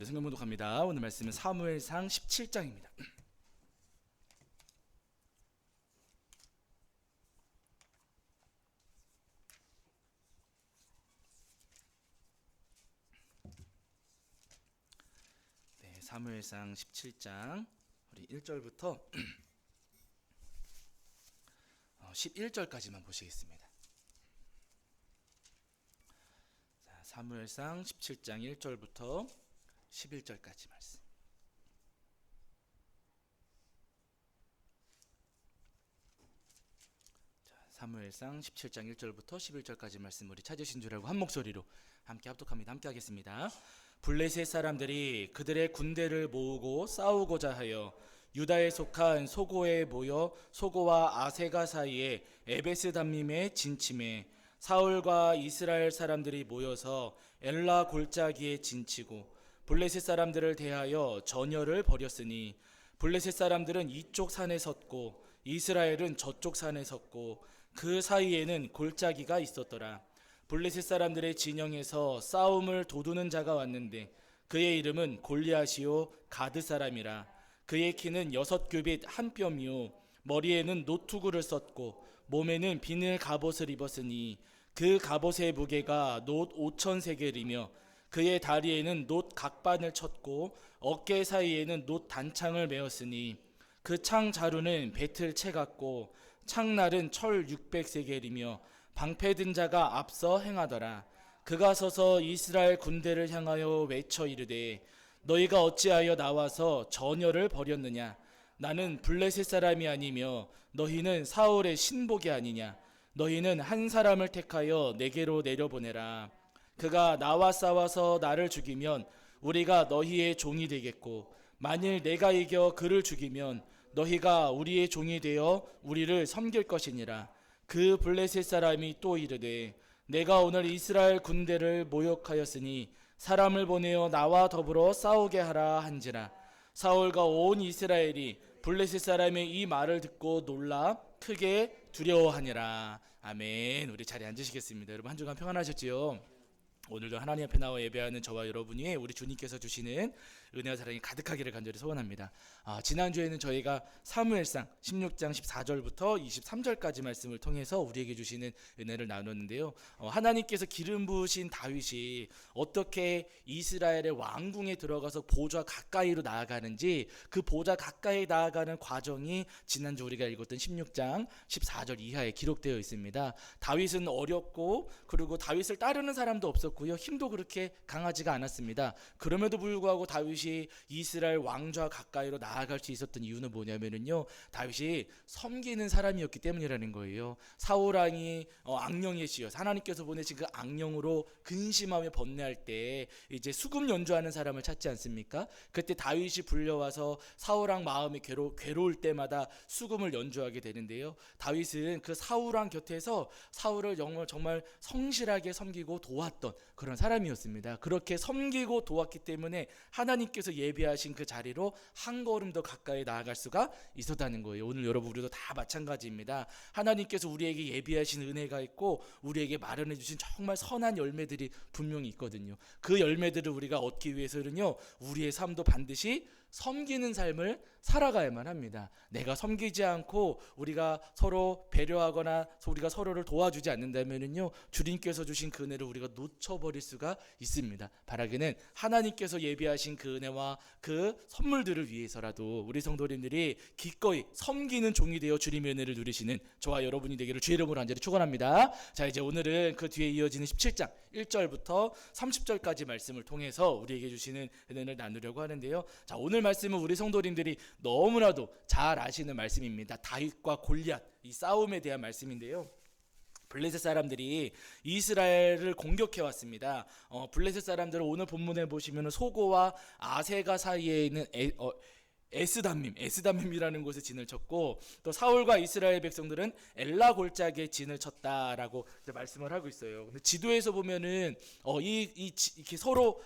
성경 봉독합니다. 오늘 말씀은 사무엘상 17장입니다. 네, 사무엘상 17장 우리 1절부터 11절까지만 보시겠습니다. 자, 사무엘상 17장 1절부터 11절까지 말씀. 자, 사무엘상 17장 1절부터 11절까지 말씀 우리 찾으신 줄 알고 한 목소리로 함께 합독합니다. 함께 하겠습니다. 블레셋 사람들이 그들의 군대를 모으고 싸우고자 하여 유다에 속한 소고에 모여 소고와 아세가 사이에 에베스담림에 진침해 사울과 이스라엘 사람들이 모여서 엘라 골짜기에 진치고 블레셋 사람들을 대하여 전열을 벌였으니 블레셋 사람들은 이쪽 산에 섰고 이스라엘은 저쪽 산에 섰고 그 사이에는 골짜기가 있었더라. 블레셋 사람들의 진영에서 싸움을 도두는 자가 왔는데 그의 이름은 골리앗이요 가드 사람이라. 그의 키는 6규빗 한 뼘이요 머리에는 노투구를 썼고 몸에는 비늘 갑옷을 입었으니 그 갑옷의 무게가 놋 5,000세겔이며 그의 다리에는 놋 각반을 쳤고 어깨 사이에는 놋 단창을 메었으니 그 창 자루는 배틀 채 같고 창날은 철 600세겔이며 방패 든 자가 앞서 행하더라. 그가 서서 이스라엘 군대를 향하여 외쳐 이르되 너희가 어찌하여 나와서 전열을 벌였느냐? 나는 블레셋 사람이 아니며 너희는 사울의 신복이 아니냐? 너희는 한 사람을 택하여 내게로 내려보내라. 그가 나와 싸워서 나를 죽이면 우리가 너희의 종이 되겠고 만일 내가 이겨 그를 죽이면 너희가 우리의 종이 되어 우리를 섬길 것이니라. 그 블레셋 사람이 또 이르되 내가 오늘 이스라엘 군대를 모욕하였으니 사람을 보내어 나와 더불어 싸우게 하라 한지라. 사울과 온 이스라엘이 블레셋 사람의 이 말을 듣고 놀라 크게 두려워하니라. 아멘. 우리 자리에 앉으시겠습니다. 여러분 한 주간 평안하셨지요? 오늘도 하나님 앞에 나와 예배하는 저와 여러분이 우리 주님께서 주시는 은혜와 사랑이 가득하기를 간절히 소원합니다. 지난주에는 저희가 사무엘상 16장 14절부터 23절까지 말씀을 통해서 우리에게 주시는 은혜를 나눴는데요. 하나님께서 기름 부으신 다윗이 어떻게 이스라엘의 왕궁에 들어가서 보좌 가까이로 나아가는지 그 보좌 가까이 나아가는 과정이 지난주 우리가 읽었던 16장 14절 이하에 기록되어 있습니다. 다윗은 어렸고 그리고 다윗을 따르는 사람도 없었고 힘도 그렇게 강하지가 않았습니다. 그럼에도 불구하고 다윗이 이스라엘 왕좌 가까이로 나아갈 수 있었던 이유는 뭐냐면요, 다윗이 섬기는 사람이었기 때문이라는 거예요. 사울 왕이 악령이시여 하나님께서 보내신 그 악령으로 근심하며 번뇌할 때 이제 수금 연주하는 사람을 찾지 않습니까? 그때 다윗이 불려와서 사울 왕 마음이 괴로울 때마다 수금을 연주하게 되는데요. 다윗은 그 사울 왕 곁에서 사울을 정말 성실하게 섬기고 도왔던 그런 사람이었습니다. 그렇게 섬기고 도왔기 때문에 하나님께서 예비하신 그 자리로 한 걸음 더 가까이 나아갈 수가 있었다는 거예요. 오늘 여러분 우리도 다 마찬가지입니다. 하나님께서 우리에게 예비하신 은혜가 있고 우리에게 마련해 주신 정말 선한 열매들이 분명히 있거든요. 그 열매들을 우리가 얻기 위해서는요, 우리의 삶도 반드시 섬기는 삶을 살아가야만 합니다. 내가 섬기지 않고 우리가 서로 배려하거나 우리가 서로를 도와주지 않는다면요, 주님께서 주신 그 은혜를 우리가 놓쳐버릴 수가 있습니다. 바라기는 하나님께서 예비하신 그 은혜와 그 선물들을 위해서라도 우리 성도님들이 기꺼이 섬기는 종이 되어 주님의 은혜를 누리시는 저와 여러분이 되기를 주의 이름으로 간절히 축원합니다. 자, 이제 오늘은 그 뒤에 이어지는 17장 1절부터 30절까지 말씀을 통해서 우리에게 주시는 은혜를 나누려고 하는데요. 자, 오늘 말씀은 우리 성도님들이 너무나도 잘 아시는 말씀입니다. 다윗과 골리앗 이 싸움에 대한 말씀인데요. 블레셋 사람들이 이스라엘을 공격해 왔습니다. 블레셋 사람들은 오늘 본문에 보시면 소고와 아세가 사이에 있는 에스담림이라는 곳에 진을 쳤고, 또 사울과 이스라엘 백성들은 엘라 골짜기에 진을 쳤다라고 말씀을 하고 있어요. 근데 지도에서 보면은 이렇게 서로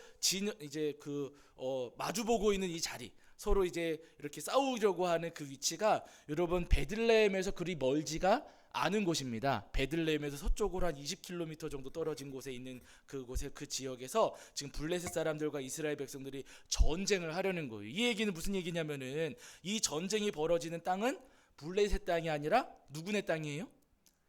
마주보고 있는 이 자리, 서로 이제 이렇게 싸우려고 하는 그 위치가 여러분 베들레헴에서 그리 멀지가 아는 곳입니다. 베들레헴에서 서쪽으로 한 20km 정도 떨어진 곳에 있는 그곳의 그 지역에서 지금 블레셋 사람들과 이스라엘 백성들이 전쟁을 하려는 거예요. 이 얘기는 무슨 얘기냐면은 이 전쟁이 벌어지는 땅은 블레셋 땅이 아니라 누구네 땅이에요?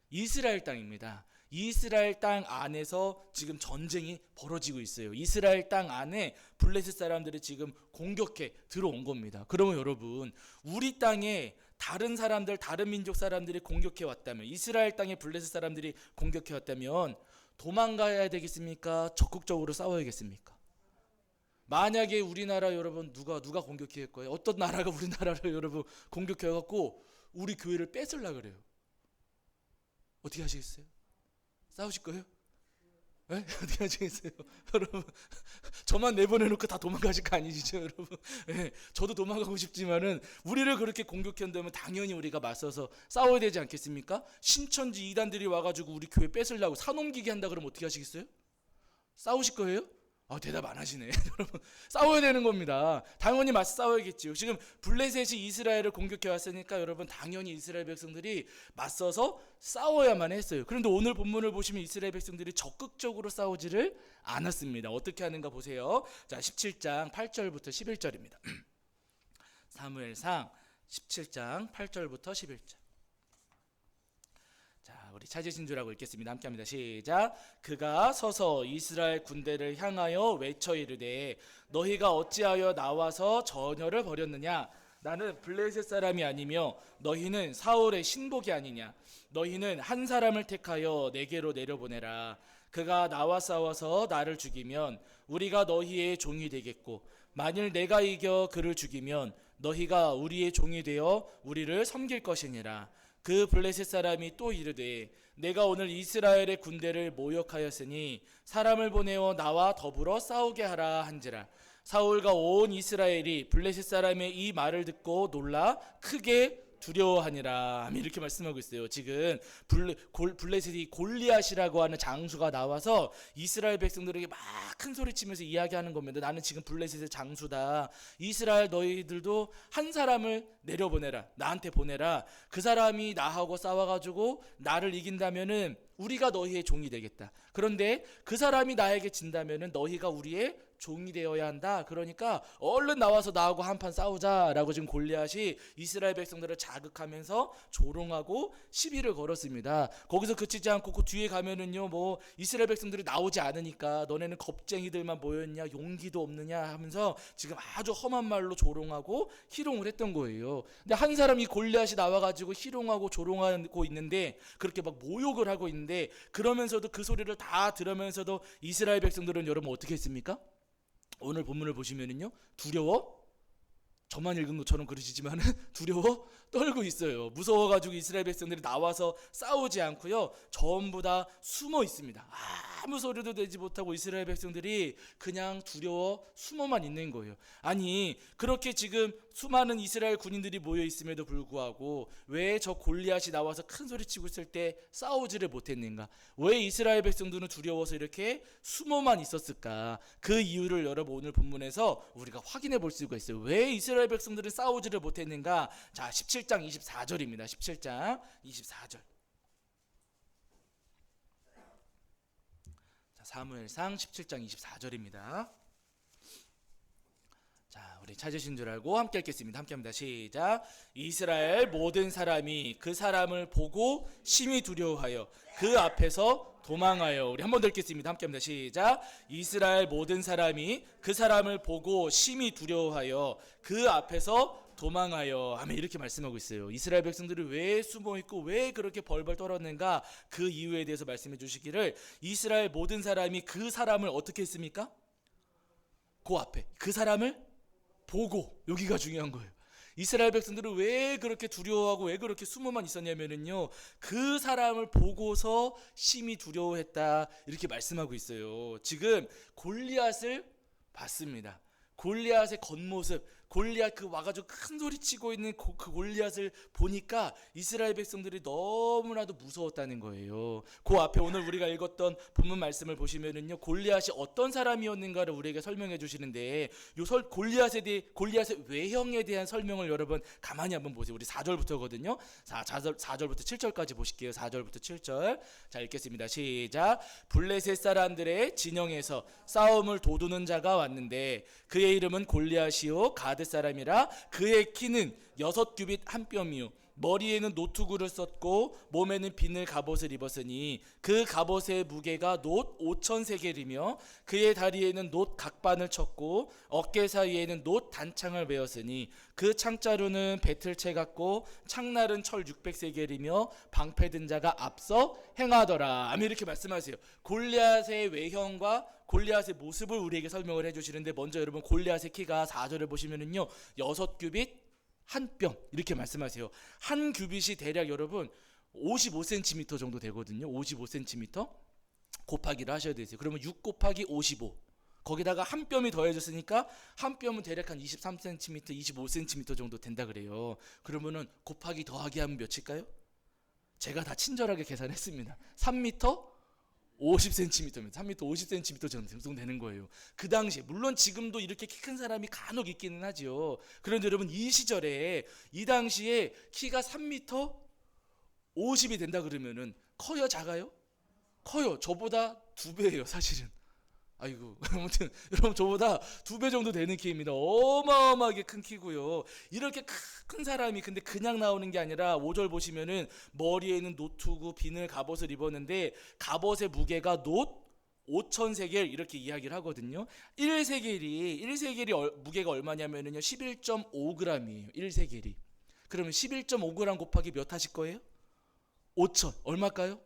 이스라엘 땅입니다. 이스라엘 땅 안에서 지금 전쟁이 벌어지고 있어요. 이스라엘 땅 안에 블레셋 사람들이 지금 공격해 들어온 겁니다. 그러면 여러분, 우리 땅에 다른 사람들, 다른 민족 사람들이 공격해 왔다면, 이스라엘 땅에 블레셋 사람들이 공격해 왔다면 도망가야 되겠습니까? 적극적으로 싸워야겠습니까? 만약에 우리나라 여러분 누가 공격해 할 거예요? 어떤 나라가 우리나라를 여러분 공격해 갖고 우리 교회를 뺏으려고 그래요. 어떻게 하시겠어요? 싸우실 거예요? 네? 어떻게 하시겠어요? 여러분, 저만 내보내놓고 다 도망가실 거 아니시죠, 여러분? 네, 저도 도망가고 싶지만은 우리를 그렇게 공격한다면 당연히 우리가 맞서서 싸워야 되지 않겠습니까? 신천지 이단들이 와가지고 우리 교회 뺏으려고 사놈기기 한다 그러면 어떻게 하시겠어요? 싸우실 거예요? 대답 안 하시네. 여러분, 싸워야 되는 겁니다. 당연히 맞서 싸워야겠지요. 지금 블레셋이 이스라엘을 공격해 왔으니까 여러분 당연히 이스라엘 백성들이 맞서서 싸워야만 했어요. 그런데 오늘 본문을 보시면 이스라엘 백성들이 적극적으로 싸우지를 않았습니다. 어떻게 하는가 보세요. 자, 17장 8절부터 11절입니다. 사무엘상 17장 8절부터 11절. 자, 우리 찾으신 줄 알고 읽겠습니다. 함께합니다. 시작. 그가 서서 이스라엘 군대를 향하여 외쳐 이르되 너희가 어찌하여 나와서 전열을 벌였느냐? 나는 블레셋 사람이 아니며 너희는 사울의 신복이 아니냐? 너희는 한 사람을 택하여 내게로 내려보내라. 그가 나와 싸워서 나를 죽이면 우리가 너희의 종이 되겠고 만일 내가 이겨 그를 죽이면 너희가 우리의 종이 되어 우리를 섬길 것이니라. 그 블레셋 사람이 또 이르되 내가 오늘 이스라엘의 군대를 모욕하였으니 사람을 보내어 나와 더불어 싸우게 하라 한지라. 사울과 온 이스라엘이 블레셋 사람의 이 말을 듣고 놀라 크게 두려워하니라. 이렇게 말씀하고 있어요. 지금 블레셋이 골리앗이라고 하는 장수가 나와서 이스라엘 백성들에게 막 큰 소리 치면서 이야기하는 겁니다. 나는 지금 블레셋의 장수다. 이스라엘 너희들도 한 사람을 내려보내라. 나한테 보내라. 그 사람이 나하고 싸워가지고 나를 이긴다면은 우리가 너희의 종이 되겠다. 그런데 그 사람이 나에게 진다면은 너희가 우리의 종이 되어야 한다. 그러니까 얼른 나와서 나하고 한판 싸우자라고 지금 골리앗이 이스라엘 백성들을 자극하면서 조롱하고 시비를 걸었습니다. 거기서 그치지 않고 그 뒤에 가면은요, 뭐 이스라엘 백성들이 나오지 않으니까 너네는 겁쟁이들만 모였냐, 용기도 없느냐 하면서 지금 아주 험한 말로 조롱하고 희롱을 했던 거예요. 근데 한 사람이 골리앗이 나와가지고 희롱하고 조롱하고 있는데 그렇게 막 모욕을 하고 있는데 그러면서도 그 소리를 다 들으면서도 이스라엘 백성들은 여러분 어떻게 했습니까? 오늘 본문을 보시면은요, 두려워? 저만 읽은 것처럼 그러시지만 두려워 떨고 있어요. 무서워가지고 이스라엘 백성들이 나와서 싸우지 않고요, 전부 다 숨어 있습니다. 아무 소리도 내지 못하고 이스라엘 백성들이 그냥 두려워 숨어만 있는 거예요. 아니, 그렇게 지금 수많은 이스라엘 군인들이 모여 있음에도 불구하고 왜 저 골리앗이 나와서 큰 소리 치고 있을 때 싸우지를 못했는가? 왜 이스라엘 백성들은 두려워서 이렇게 숨어만 있었을까? 그 이유를 여러분 오늘 본문에서 우리가 확인해 볼 수가 있어요. 왜 이스라엘 백성들은 싸우지를 못했는가? 자, 17장 24절입니다. 17장 24절. 자, 사무엘상 17장 24절입니다. 자, 우리 찾으신 줄 알고 함께 읽겠습니다. 함께 합니다. 시작. 이스라엘 모든 사람이 그 사람을 보고 심히 두려워하여 그 앞에서 도망하여. 우리 한 번 더 읽겠습니다. 함께 합니다. 시작. 이스라엘 모든 사람이 그 사람을 보고 심히 두려워하여 그 앞에서 도망하여. 아멘. 이렇게 말씀하고 있어요. 이스라엘 백성들이 왜 숨어 있고 왜 그렇게 벌벌 떨었는가? 그 이유에 대해서 말씀해 주시기를, 이스라엘 모든 사람이 그 사람을 어떻게 했습니까? 그 앞에 그 사람을 보고. 여기가 중요한 거예요. 이스라엘 백성들은 왜 그렇게 두려워하고 왜 그렇게 숨어만 있었냐면은요, 그 사람을 보고서 심히 두려워했다. 이렇게 말씀하고 있어요. 지금 골리앗을 봤습니다. 골리앗의 겉모습, 골리앗 그 와가지고 큰 소리 치고 있는 그 골리앗을 보니까 이스라엘 백성들이 너무나도 무서웠다는 거예요. 그 앞에 오늘 우리가 읽었던 본문 말씀을 보시면은요, 골리앗이 어떤 사람이었는가를 우리에게 설명해 주시는데, 골리앗의 외형에 대한 설명을 여러분 가만히 한번 보세요. 우리 4절부터거든요. 4절부터 7절까지 보실게요. 4절부터 7절. 자, 읽겠습니다. 시작. 블레셋 사람들의 진영에서 싸움을 도두는 자가 왔는데 그의 이름은 골리앗이요 가드 사람이라. 그의 키는 6규빗 한 뼘이요 머리에는 노투구를 썼고 몸에는 비늘 갑옷을 입었으니 그 갑옷의 무게가 놋 5,000세겔이며 그의 다리에는 놋 각반을 쳤고 어깨 사이에는 놋 단창을 메었으니 그 창자루는 배틀채 같고 창날은 철 600세겔이며 방패 든 자가 앞서 행하더라. 아멘. 이렇게 말씀하세요. 골리앗의 외형과 골리앗의 모습을 우리에게 설명을 해주시는데, 먼저 여러분 골리앗의 키가 4절을 보시면은요 6규빗 한 뼘 이렇게 말씀하세요. 한 규빗이 대략 여러분 55cm 정도 되거든요. 55cm 곱하기를 하셔야 되세요. 그러면 6 곱하기 55 거기다가 한 뼘이 더해졌으니까 한 뼘은 대략 한 23cm 25cm 정도 된다 그래요. 그러면은 곱하기 더하기 하면 몇일까요? 제가 다 친절하게 계산했습니다. 3m 50cm입니다. 3m 50cm 정도 되는 거예요. 그 당시에 물론 지금도 이렇게 키 큰 사람이 간혹 있기는 하죠. 그런데 여러분 이 시절에 이 당시에 키가 3m 50이 된다 그러면은 커요, 작아요? 커요. 저보다 2배예요, 사실은. 아이고, 아무튼 여러분 저보다 2배 정도 되는 키입니다. 어마어마하게 큰 키고요. 이렇게 큰 사람이 근데 그냥 나오는 게 아니라 5절 보시면은 머리에는 노투구 비늘 갑옷을 입었는데 갑옷의 무게가 놋 5,000세겔 이렇게 이야기를 하거든요. 1세겔이 무게가 얼마냐면은요 11.5g이에요. 1세겔이. 그러면 11.5g 곱하기 몇 하실 거예요? 5,000. 얼마일까요?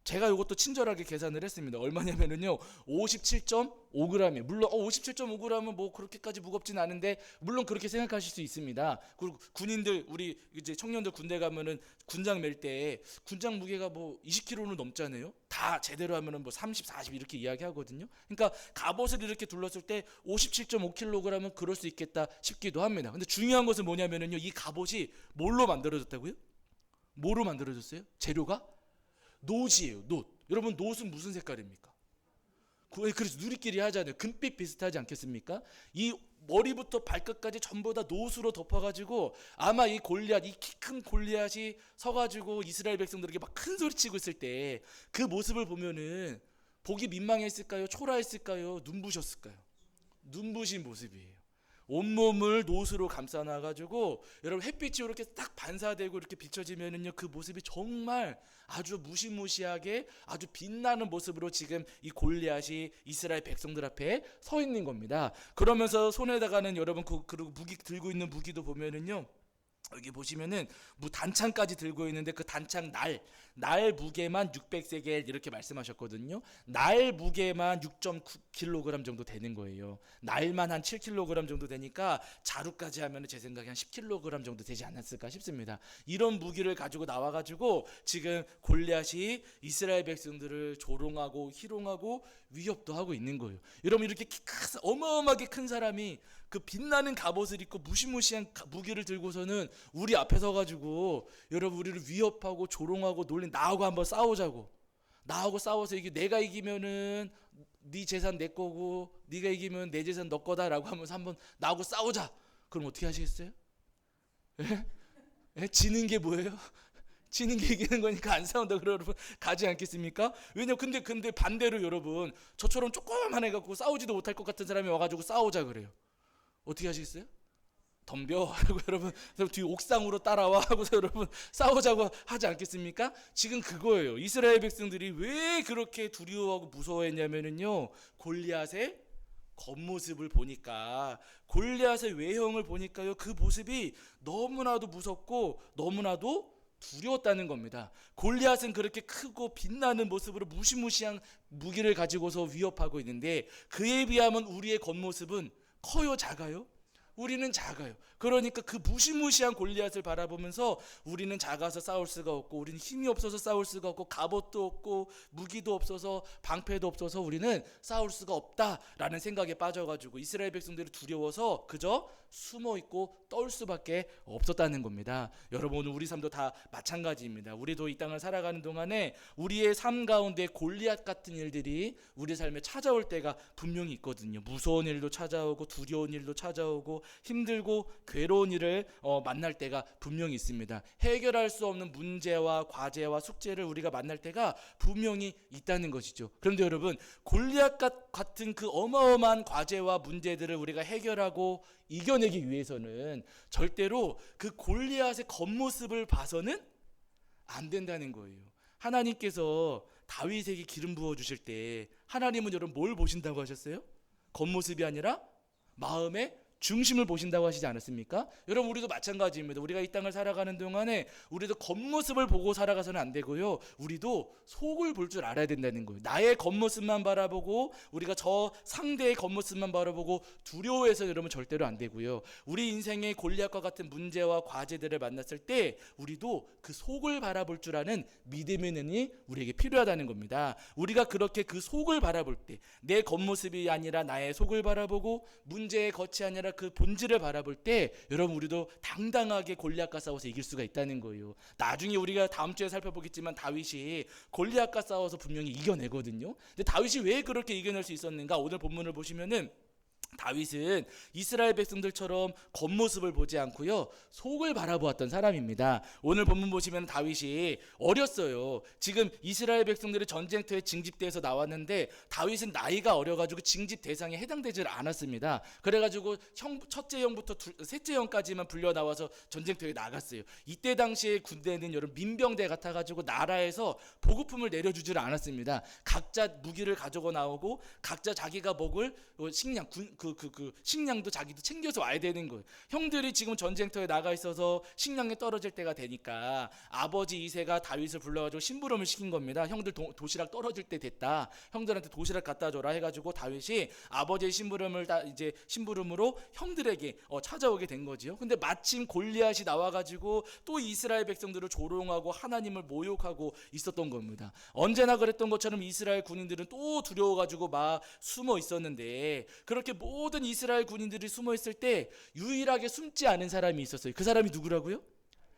제가 이것도 친절하게 계산을 했습니다. 얼마냐면은요 57.5g이에요. 물론 57.5g은 뭐 그렇게까지 무겁진 않은데 물론 그렇게 생각하실 수 있습니다. 그리고 군인들, 우리 이제 청년들 군대 가면은 군장 맬 때 군장 무게가 뭐 20kg는 넘잖아요. 다 제대로 하면은 뭐 30, 40 이렇게 이야기하거든요. 그러니까 갑옷을 이렇게 둘렀을 때 57.5kg은 그럴 수 있겠다 싶기도 합니다. 근데 중요한 것은 뭐냐면은요 이 갑옷이 뭘로 만들어졌다고요? 뭐로 만들어졌어요? 재료가? 놋이에요. 놋. 여러분 놋은 무슨 색깔입니까? 그래서 누리끼리 하잖아요. 금빛 비슷하지 않겠습니까? 이 머리부터 발끝까지 전부 다 놋으로 덮어가지고 아마 이 골리앗, 이 키 큰 골리앗이 서가지고 이스라엘 백성들에게 막 큰 소리 치고 있을 때 그 모습을 보면은 보기 민망했을까요? 초라했을까요? 눈부셨을까요? 눈부신 모습이에요. 온몸을 놋으로 감싸놔가지고 여러분 햇빛이 이렇게 딱 반사되고 이렇게 비춰지면은요 그 모습이 정말 아주 무시무시하게 아주 빛나는 모습으로 지금 이 골리앗이 이스라엘 백성들 앞에 서 있는 겁니다. 그러면서 손에다가는 여러분 그리고 무기 들고 있는 무기도 보면은요 여기 보시면은 단창까지 들고 있는데 그 단창 날 무게만 600세겔 이렇게 말씀하셨거든요. 날 무게만 6.9kg 정도 되는 거예요. 날만 한 7kg 정도 되니까 자루까지 하면 제 생각에 한 10kg 정도 되지 않았을까 싶습니다. 이런 무기를 가지고 나와가지고 지금 골리앗이 이스라엘 백성들을 조롱하고 희롱하고 위협도 하고 있는 거예요. 여러분 이렇게 어마어마하게 큰 사람이 그 빛나는 갑옷을 입고 무시무시한 무기를 들고서는 우리 앞에 서가지고 여러분 우리를 위협하고 조롱하고 놀린, 나하고 한번 싸우자고, 나하고 싸워서 내가 이기면은 네 재산 내 거고 네가 이기면 내 재산 너 거다라고 하면서 한번 나하고 싸우자. 그럼 어떻게 하시겠어요? 지는 게 뭐예요? 지는 게 이기는 거니까 안 싸운다 그러 여러분 가지 않겠습니까? 왜냐면 근데 반대로 여러분 저처럼 조금만 해갖고 싸우지도 못할 것 같은 사람이 와가지고 싸우자 그래요. 어떻게 하시겠어요? 덤벼 하고 여러분 뒤 옥상으로 따라와 하고서 여러분 싸우자고 하지 않겠습니까? 지금 그거예요. 이스라엘 백성들이 왜 그렇게 두려워하고 무서워했냐면은요 골리앗의 겉모습을 보니까, 골리앗의 외형을 보니까요 그 모습이 너무나도 무섭고 너무나도 두려웠다는 겁니다. 골리앗은 그렇게 크고 빛나는 모습으로 무시무시한 무기를 가지고서 위협하고 있는데 그에 비하면 우리의 겉모습은 커요, 작아요? 우리는 작아요. 그러니까 그 무시무시한 골리앗을 바라보면서 우리는 작아서 싸울 수가 없고, 우리는 힘이 없어서 싸울 수가 없고, 갑옷도 없고 무기도 없어서 방패도 없어서 우리는 싸울 수가 없다라는 생각에 빠져가지고 이스라엘 백성들이 두려워서 그저 숨어 있고 떨 수밖에 없었다는 겁니다. 여러분, 오늘 우리 삶도 다 마찬가지입니다. 우리도 이 땅을 살아가는 동안에 우리의 삶 가운데 골리앗 같은 일들이 우리 삶에 찾아올 때가 분명히 있거든요. 무서운 일도 찾아오고 두려운 일도 찾아오고 힘들고 괴로운 일을 만날 때가 분명히 있습니다. 해결할 수 없는 문제와 과제와 숙제를 우리가 만날 때가 분명히 있다는 것이죠. 그런데 여러분, 골리앗 같은 그 어마어마한 과제와 문제들을 우리가 해결하고 이겨내기 위해서는 절대로 그 골리앗의 겉모습을 봐서는 안 된다는 거예요. 하나님께서 다윗에게 기름 부어 주실 때 하나님은 여러분 뭘 보신다고 하셨어요? 겉모습이 아니라 마음의 중심을 보신다고 하시지 않았습니까? 여러분, 우리도 마찬가지입니다. 우리가 이 땅을 살아가는 동안에 우리도 겉모습을 보고 살아가서는 안 되고요, 우리도 속을 볼 줄 알아야 된다는 거예요. 나의 겉모습만 바라보고 우리가 저 상대의 겉모습만 바라보고 두려워해서 여러분 절대로 안 되고요, 우리 인생의 골리앗과 같은 문제와 과제들을 만났을 때 우리도 그 속을 바라볼 줄 아는 믿음의 눈이 우리에게 필요하다는 겁니다. 우리가 그렇게 그 속을 바라볼 때, 내 겉모습이 아니라 나의 속을 바라보고 문제의 겉이 아니라 그 본질을 바라볼 때 여러분, 우리도 당당하게 골리앗과 싸워서 이길 수가 있다는 거예요. 나중에 우리가 다음 주에 살펴보겠지만 다윗이 골리앗과 싸워서 분명히 이겨내거든요. 근데 다윗이 왜 그렇게 이겨낼 수 있었는가? 오늘 본문을 보시면은 다윗은 이스라엘 백성들처럼 겉모습을 보지 않고요, 속을 바라보았던 사람입니다. 오늘 본문 보시면 다윗이 어렸어요. 지금 이스라엘 백성들이 전쟁터에 징집돼서 나왔는데 다윗은 나이가 어려가지고 징집 대상에 해당되지 않았습니다. 그래가지고 첫째 형부터 셋째 형까지만 불려 나와서 전쟁터에 나갔어요. 이때 당시에 군대는 여러분 민병대 같아가지고 나라에서 보급품을 내려주질 않았습니다. 각자 무기를 가지고 나오고 각자 자기가 먹을 식량, 식량도 자기도 챙겨서 와야 되는 거예요. 형들이 지금 전쟁터에 나가 있어서 식량이 떨어질 때가 되니까 아버지 이새가 다윗을 불러가지고 심부름을 시킨 겁니다. 형들 도시락 떨어질 때 됐다, 형들한테 도시락 갖다 줘라 해가지고 다윗이 아버지의 심부름으로 형들에게 찾아오게 된 거지요. 근데 마침 골리앗이 나와가지고 또 이스라엘 백성들을 조롱하고 하나님을 모욕하고 있었던 겁니다. 언제나 그랬던 것처럼 이스라엘 군인들은 또 두려워가지고 막 숨어 있었는데, 그렇게 모든 이스라엘 군인들이 숨어 있을 때 유일하게 숨지 않은 사람이 있었어요. 그 사람이 누구라고요?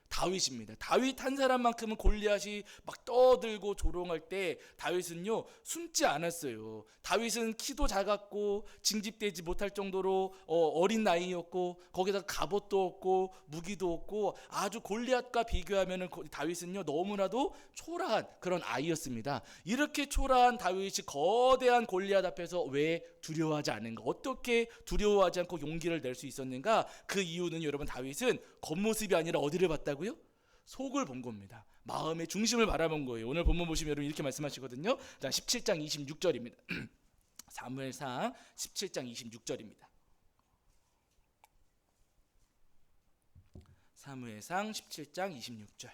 다윗입니다. 다윗 한 사람만큼은 골리앗이 막 떠들고 조롱할 때 다윗은요 숨지 않았어요. 다윗은 키도 작았고 징집되지 못할 정도로 어린 나이였고 거기다가 갑옷도 없고 무기도 없고 아주 골리앗과 비교하면은 다윗은요 너무나도 초라한 그런 아이였습니다. 이렇게 초라한 다윗이 거대한 골리앗 앞에서 왜 두려워하지 않은가? 어떻게 두려워하지 않고 용기를 낼 수 있었는가? 그 이유는 여러분, 다윗은 겉모습이 아니라 어디를 봤다고요? 속을 본 겁니다. 마음의 중심을 바라본 거예요. 오늘 본문 보시면 여러분 이렇게 말씀하시거든요. 자, 17장 26절입니다. 사무엘상 17장 26절입니다. 사무엘상 17장 26절.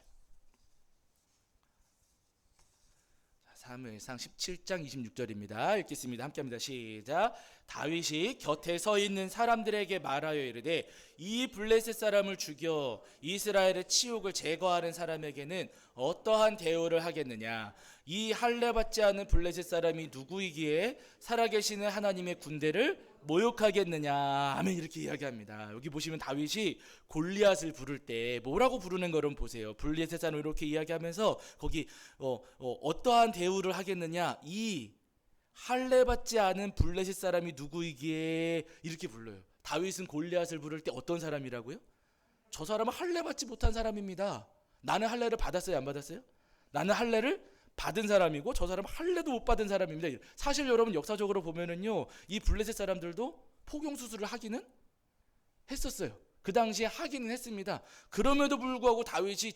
사무엘상 17장 26절입니다. 읽겠습니다. 함께합니다. 시작. 다윗이 곁에 서 있는 사람들에게 말하여 이르되 이 블레셋 사람을 죽여 이스라엘의 치욕을 제거하는 사람에게는 어떠한 대우를 하겠느냐? 이 할례 받지 않은 블레셋 사람이 누구이기에 살아계시는 하나님의 군대를 모욕하겠느냐? 아멘. 이렇게 이야기합니다. 여기 보시면 다윗이 골리앗을 부를 때 뭐라고 부르는 거를 보세요. 블레셋 사람 이렇게 이야기하면서 거기 어떠한 대우를 하겠느냐? 이 할례 받지 않은 블레셋 사람이 누구이기에 이렇게 불러요. 다윗은 골리앗을 부를 때 어떤 사람이라고요? 저 사람은 할례 받지 못한 사람입니다. 나는 할례를 받았어요, 안 받았어요? 나는 할례를 받은 사람이고 저 사람은 할례도 못 받은 사람입니다. 사실 여러분 역사적으로 보면은요, 이 블레셋 사람들도 포경 수술을 하기는 했었어요. 그 당시에 하기는 했습니다. 그럼에도 불구하고 다윗이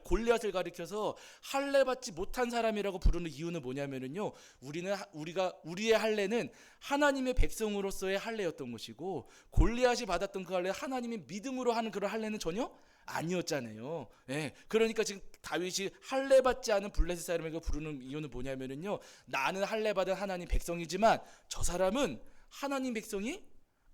골리앗을 가리켜서 할례 받지 못한 사람이라고 부르는 이유는 뭐냐면은요, 우리의 할례는 하나님의 백성으로서의 할례였던 것이고 골리앗이 받았던 그 할례, 하나님의 믿음으로 하는 그런 할례는 전혀 아니었잖아요. 예, 그러니까 지금 다윗이 할례 받지 않은 블레셋 사람에게 부르는 이유는 뭐냐면은요, 나는 할례 받은 하나님 백성이지만 저 사람은 하나님 백성이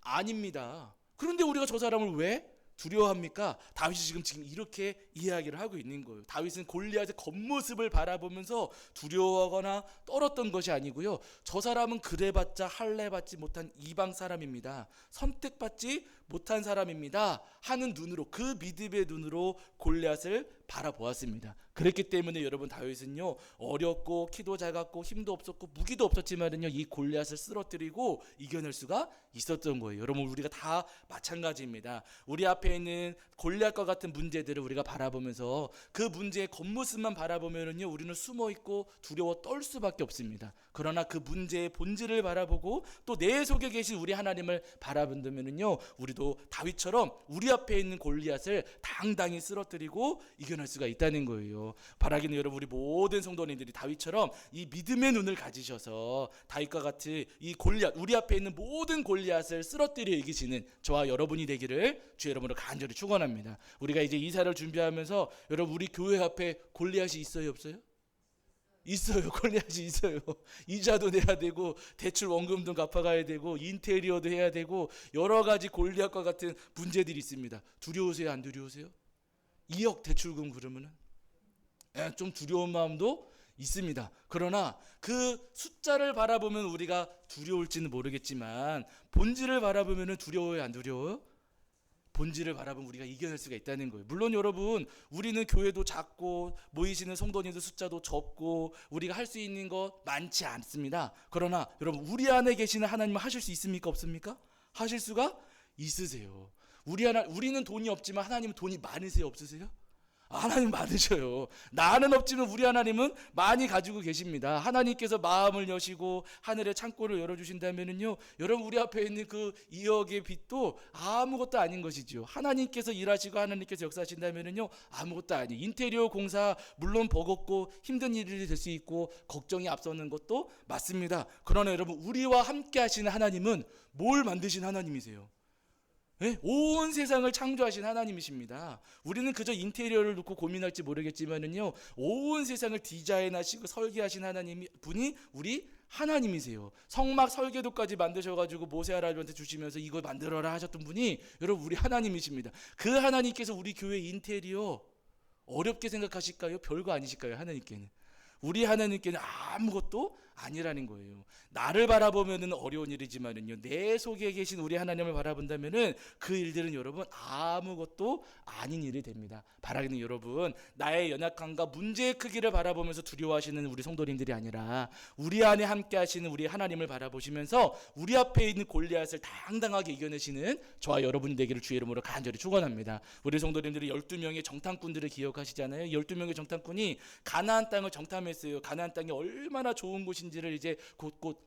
아닙니다. 그런데 우리가 저 사람을 왜 두려워합니까? 다윗이 지금 이렇게 이야기를 하고 있는 거예요. 다윗은 골리앗의 겉모습을 바라보면서 두려워하거나 떨었던 것이 아니고요. 저 사람은 그래봤자 할례받지 못한 이방 사람입니다. 선택받지 못한 사람입니다 하는 눈으로, 그 믿음의 눈으로 골리앗을 바라보았습니다. 그랬기 때문에 여러분, 다윗은요, 어렵고 키도 작았고 힘도 없었고 무기도 없었지만은요, 이 골리앗을 쓰러뜨리고 이겨낼 수가 있었던 거예요. 여러분, 우리가 다 마찬가지입니다. 우리 앞에 있는 골리앗과 같은 문제들을 우리가 바라보면서 그 문제의 겉모습만 바라보면은요, 우리는 숨어 있고 두려워 떨 수밖에 없습니다. 그러나 그 문제의 본질을 바라보고 또 내 속에 계신 우리 하나님을 바라본다면은요, 우리도 다윗처럼 우리 앞에 있는 골리앗을 당당히 쓰러뜨리고 이겨낼 수가 있다는 거예요. 바라기는 여러분, 우리 모든 성도님들이 다윗처럼 이 믿음의 눈을 가지셔서 다윗과 같이 이 골리앗, 우리 앞에 있는 모든 골리앗을 쓰러뜨려 이기시는 저와 여러분이 되기를 주 여러분으로 간절히 축원합니다. 우리가 이제 이사를 준비하면서 여러분, 우리 교회 앞에 골리앗이 있어요, 없어요? 있어요. 골리앗이 있어요. 이자도 내야 되고 대출 원금도 갚아가야 되고 인테리어도 해야 되고 여러 가지 골리앗과 같은 문제들이 있습니다. 두려우세요, 안 두려우세요? 2억 대출금 그러면은 좀 두려운 마음도 있습니다. 그러나 그 숫자를 바라보면 우리가 두려울지는 모르겠지만 본질을 바라보면 두려워요, 안 두려워요? 본질을 바라보면 우리가 이겨낼 수가 있다는 거예요. 물론 여러분, 우리는 교회도 작고 모이시는 성도님들 숫자도 적고 우리가 할 수 있는 거 많지 않습니다. 그러나 여러분, 우리 안에 계시는 하나님은 하실 수 있습니까, 없습니까? 하실 수가 있으세요. 우리는 돈이 없지만 하나님은 돈이 많으세요, 없으세요? 하나님 많으셔요. 나는 없지만 우리 하나님은 많이 가지고 계십니다. 하나님께서 마음을 여시고 하늘의 창고를 열어주신다면요, 여러분, 우리 앞에 있는 그 2억의 빚도 아무것도 아닌 것이죠. 하나님께서 일하시고 하나님께서 역사하신다면요, 아무것도 아니에요. 인테리어 공사 물론 버겁고 힘든 일이 될 수 있고 걱정이 앞서는 것도 맞습니다. 그러나 여러분, 우리와 함께 하시는 하나님은 뭘 만드신 하나님이세요? 네? 온 세상을 창조하신 하나님이십니다. 우리는 그저 인테리어를 놓고 고민할지 모르겠지만은요, 온 세상을 디자인하시고 설계하신 하나님 분이 우리 하나님이세요. 성막 설계도까지 만드셔가지고 모세 할아버지한테 주시면서 이거 만들어라 하셨던 분이 여러분, 우리 하나님이십니다. 그 하나님께서 우리 교회 인테리어 어렵게 생각하실까요? 별거 아니실까요? 하나님께는. 우리 하나님께는 아무것도 아니라는 거예요. 나를 바라보면은 어려운 일이지만은요, 내 속에 계신 우리 하나님을 바라본다면은 그 일들은 여러분 아무것도 아닌 일이 됩니다. 바라기는 여러분, 나의 연약함과 문제의 크기를 바라보면서 두려워하시는 우리 성도님들이 아니라 우리 안에 함께 하시는 우리 하나님을 바라보시면서 우리 앞에 있는 골리앗을 당당하게 이겨내시는 저와 여러분이 되기를 주의 이름으로 간절히 축원합니다. 우리 성도님들이 12명의 정탐꾼들을 기억하시잖아요. 12명의 정탐꾼이 가나안 땅을 정탐했어요. 가나안 땅이 얼마나 좋은 곳인지를 이제 곳곳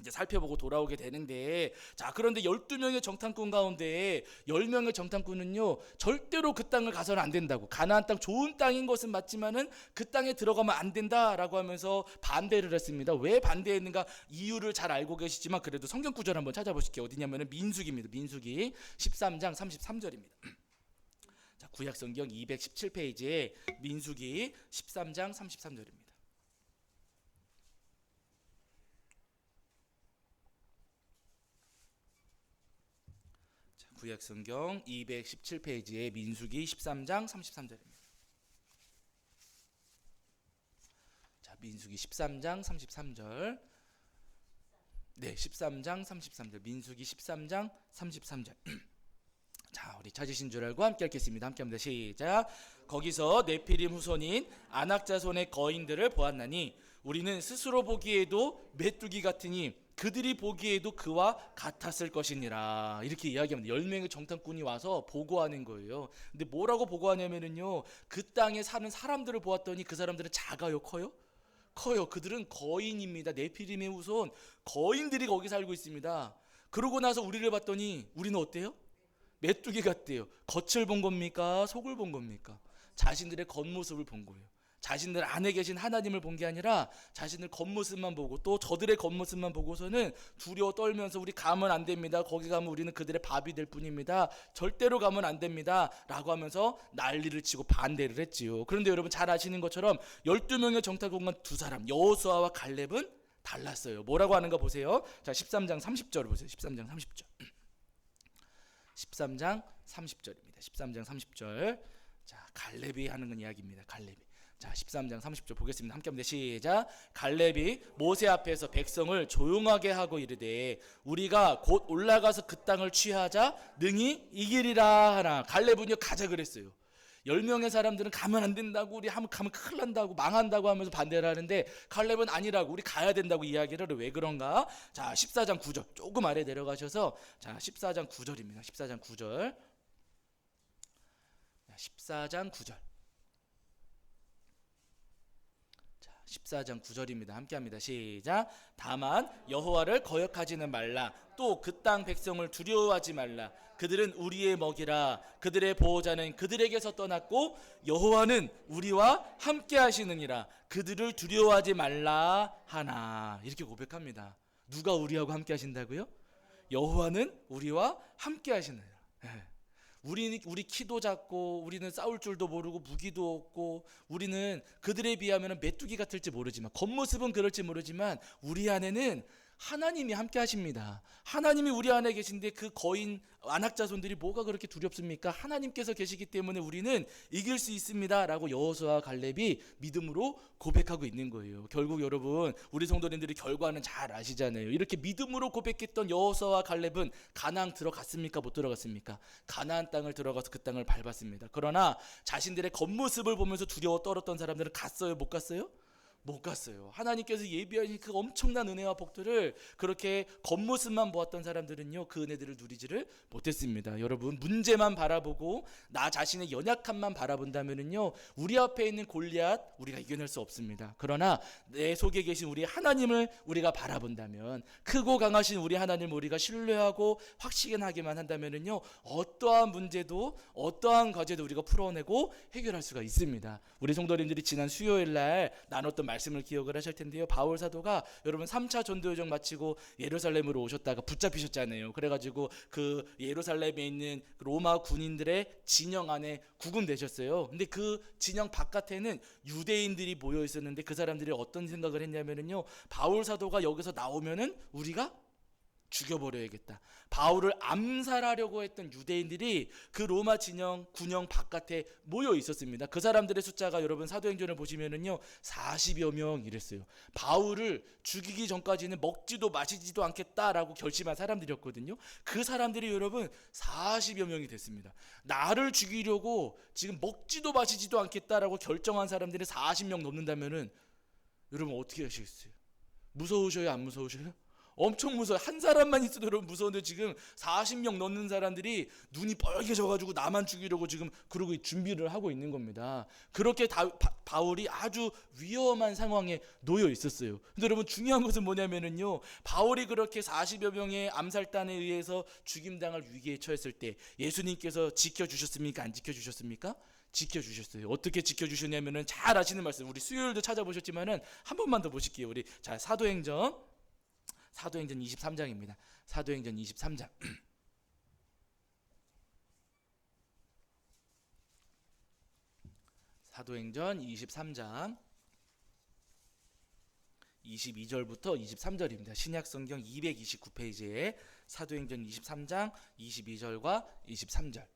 이제 살펴보고 돌아오게 되는데, 자, 그런데 12명의 정탐꾼 가운데 10명의 정탐꾼은요, 절대로 그 땅을 가서는 안 된다고, 가나안 땅 좋은 땅인 것은 맞지만은 그 땅에 들어가면 안 된다라고 하면서 반대를 했습니다. 왜 반대했는가 이유를 잘 알고 계시지만 그래도 성경 구절 한번 찾아보실게요. 어디냐면은 민수기입니다. 민수기 13장 33절입니다. 자, 구약 성경 217페이지에 민수기 13장 33절입니다. 구약 성경 217페이지에 민수기 13장 33절입니다. 자, 민수기 13장 33절. 네, 13장 33절. 민수기 13장 33절. 자, 우리 찾으신 줄 알고 함께 읽겠습니다. 함께 합니다. 시작. 거기서 네피림 후손인 아낙 자손의 거인들을 보았나니 우리는 스스로 보기에도 메뚜기 같으니 그들이 보기에도 그와 같았을 것이니라. 이렇게 이야기합니다. 10명의 정탐꾼이 와서 보고하는 거예요. 근데 뭐라고 보고하냐면요, 그 땅에 사는 사람들을 보았더니 그 사람들은 작아요, 커요? 커요. 그들은 거인입니다. 네피림의 후손 거인들이 거기 살고 있습니다. 그러고 나서 우리를 봤더니 우리는 어때요? 메뚜기 같대요. 겉을 본 겁니까? 속을 본 겁니까? 자신들의 겉모습을 본 거예요. 자신들 안에 계신 하나님을 본 게 아니라 자신들 겉모습만 보고 또 저들의 겉모습만 보고서는 두려워 떨면서 우리 가면 안 됩니다. 거기 가면 우리는 그들의 밥이 될 뿐입니다. 절대로 가면 안 됩니다. 라고 하면서 난리를 치고 반대를 했지요. 그런데 여러분 잘 아시는 것처럼 12명의 정탐꾼과 두 사람, 여호수아와 갈렙은 달랐어요. 뭐라고 하는가 보세요. 자, 13장 30절 보세요. 13장 30절. 13장 30절입니다. 13장 30절. 자, 갈렙이 하는 건 이야기입니다. 갈렙이. 자, 13장 30절 보겠습니다. 함께 합니다. 시작. 갈렙이 모세 앞에서 백성을 조용하게 하고 이르되 우리가 곧 올라가서 그 땅을 취하자 능히 이기리라 하나. 갈렙은요 가자 그랬어요. 10명의 사람들은 가면 안 된다고, 우리 가면 큰일 난다고, 망한다고 하면서 반대를 하는데 갈렙은 아니라고, 우리 가야 된다고 이야기를. 왜 그런가? 자, 14장 9절 조금 아래 내려가셔서, 자, 14장 9절입니다. 14장 9절. 14장 9절. 14장 9절입니다. 함께합니다. 시작. 다만 여호와를 거역하지는 말라. 또 그 땅 백성을 두려워하지 말라. 그들은 우리의 먹이라. 그들의 보호자는 그들에게서 떠났고 여호와는 우리와 함께 하시느니라. 그들을 두려워하지 말라 하나. 이렇게 고백합니다. 누가 우리하고 함께 하신다고요? 여호와는 우리와 함께 하시느니라. 우리 키도 작고 우리는 싸울 줄도 모르고 무기도 없고 우리는 그들에 비하면 메뚜기 같을지 모르지만, 겉모습은 그럴지 모르지만 우리 안에는 하나님이 함께 하십니다. 하나님이 우리 안에 계신데 그 거인 안악자손들이 뭐가 그렇게 두렵습니까? 하나님께서 계시기 때문에 우리는 이길 수 있습니다 라고 여호수아와 갈렙이 믿음으로 고백하고 있는 거예요. 결국 여러분, 우리 성도님들이 결과는 잘 아시잖아요. 이렇게 믿음으로 고백했던 여호수아와 갈렙은 가나안 들어갔습니까? 못 들어갔습니까? 가나안 땅을 들어가서 그 땅을 밟았습니다. 그러나 자신들의 겉모습을 보면서 두려워 떨었던 사람들은 갔어요? 못 갔어요? 못 갔어요. 하나님께서 예비하신 그 엄청난 은혜와 복들을 그렇게 겉모습만 보았던 사람들은요, 그 은혜들을 누리지를 못했습니다. 여러분, 문제만 바라보고 나 자신의 연약함만 바라본다면은요, 우리 앞에 있는 골리앗 우리가 이겨낼 수 없습니다. 그러나 내 속에 계신 우리 하나님을 우리가 바라본다면, 크고 강하신 우리 하나님을 우리가 신뢰하고 확신하게만 한다면은요, 어떠한 문제도 어떠한 과제도 우리가 풀어내고 해결할 수가 있습니다. 우리 성도님들이 지난 수요일 날 나눴던 말씀을 기억을 하실 텐데요. 바울 사도가 여러분 3차 전도 여정 마치고 예루살렘으로 오셨다가 붙잡히셨잖아요. 그래가지고 그 예루살렘에 있는 로마 군인들의 진영 안에 구금되셨어요. 근데 그 진영 바깥에는 유대인들이 모여 있었는데 그 사람들이 어떤 생각을 했냐면은요, 바울 사도가 여기서 나오면은 우리가 죽여버려야겠다. 바울을 암살하려고 했던 유대인들이 그 로마 진영 군영 바깥에 모여 있었습니다. 그 사람들의 숫자가 여러분 사도행전을 보시면은요 40여 명 이랬어요. 바울을 죽이기 전까지는 먹지도 마시지도 않겠다라고 결심한 사람들이었거든요. 그 사람들이 여러분 40여 명이 됐습니다. 나를 죽이려고 지금 먹지도 마시지도 않겠다라고 결정한 사람들이 40명 넘는다면은 여러분 어떻게 하시겠어요? 무서우셔요? 안 무서우셔요? 엄청 무서워요. 한 사람만 있어도 여러분 무서운데 지금 40명 넘는 사람들이 눈이 빨개져가지고 나만 죽이려고 지금 그러고 준비를 하고 있는 겁니다. 그렇게 바울이 아주 위험한 상황에 놓여 있었어요. 근데 여러분 중요한 것은 뭐냐면은요, 바울이 그렇게 40여 명의 암살단에 의해서 죽임당할 위기에 처했을 때 예수님께서 지켜주셨습니까? 안 지켜주셨습니까? 지켜주셨어요. 어떻게 지켜주셨냐면은 잘 아시는 말씀, 우리 수요일도 찾아보셨지만은 한 번만 더 보실게요. 우리 자, 사도행전 23장입니다. 사도행전 23장. 사도행전 23장 22절부터 23절입니다. 신약성경 229페이지에 사도행전 23장 22절과 23절.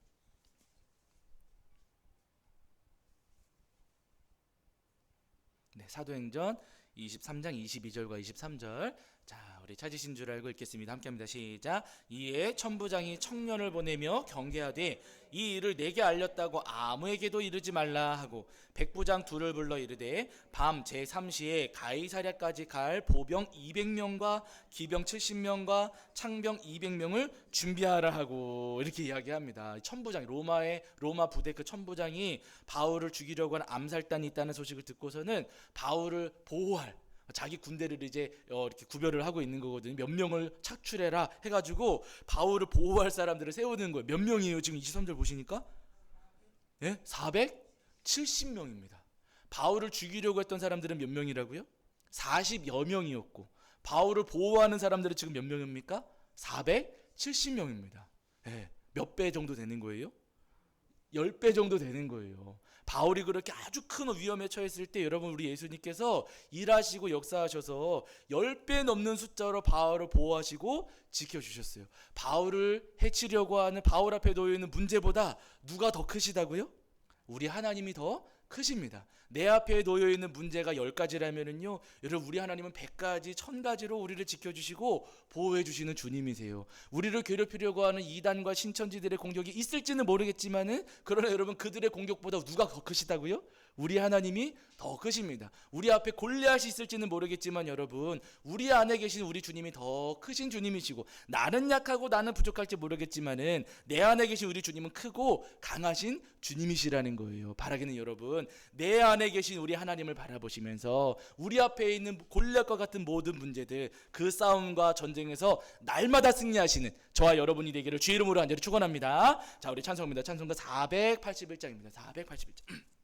네, 사도행전 23장 22절과 23절. 자, 우리 찾으신 줄 알고 읽겠습니다. 함께합니다. 시작. 이에 천부장이 청년을 보내며 경계하되 이 일을 내게 알렸다고 아무에게도 이르지 말라 하고 백부장 둘을 불러 이르되 밤 제3시에 가이사랴까지 갈 보병 200명과 기병 70명과 창병 200명을 준비하라 하고 이렇게 이야기합니다. 천부장, 로마 부대 그 천부장이 바울을 죽이려고 하는 암살단이 있다는 소식을 듣고서는 바울을 보호할, 자기 군대를 이제 이렇게 구별을 하고 있는 거거든요. 몇 명을 착출해라 해가지고 바울을 보호할 사람들을 세우는 거예요. 몇 명이에요? 지금 23절 보시니까? 예? 470명입니다. 바울을 죽이려고 했던 사람들은 몇 명이라고요? 40여 명이었고 바울을 보호하는 사람들은 지금 몇 명입니까? 470명입니다. 예. 몇 배 정도 되는 거예요? 10배 정도 되는 거예요. 바울이 그렇게 아주 큰 위험에 처했을 때 여러분 우리 예수님께서 일하시고 역사하셔서 10배 넘는 숫자로 바울을 보호하시고 지켜주셨어요. 바울을 해치려고 하는 바울 앞에 놓여 있는 문제보다 누가 더 크시다고요? 우리 하나님이 더 크십니다. 내 앞에 놓여 있는 문제가 10가지라면은요, 여러분 우리 하나님은 100가지, 1000가지로 우리를 지켜주시고 보호해 주시는 주님이세요. 우리를 괴롭히려고 하는 이단과 신천지들의 공격이 있을지는 모르겠지만은, 그러나 여러분 그들의 공격보다 누가 더 크시다고요? 우리 하나님이 더 크십니다. 우리 앞에 골리앗이 있을지는 모르겠지만 여러분, 우리 안에 계신 우리 주님이 더 크신 주님이시고, 나는 약하고 나는 부족할지 모르겠지만은 내 안에 계신 우리 주님은 크고 강하신 주님이시라는 거예요. 바라기는 여러분, 내 안에 계신 우리 하나님을 바라보시면서 우리 앞에 있는 골리앗과 같은 모든 문제들, 그 싸움과 전쟁에서 날마다 승리하시는 저와 여러분이 되기를 주의 이름으로 간절히 축원합니다. 자, 우리 찬송입니다. 찬송가 481장입니다. 481장.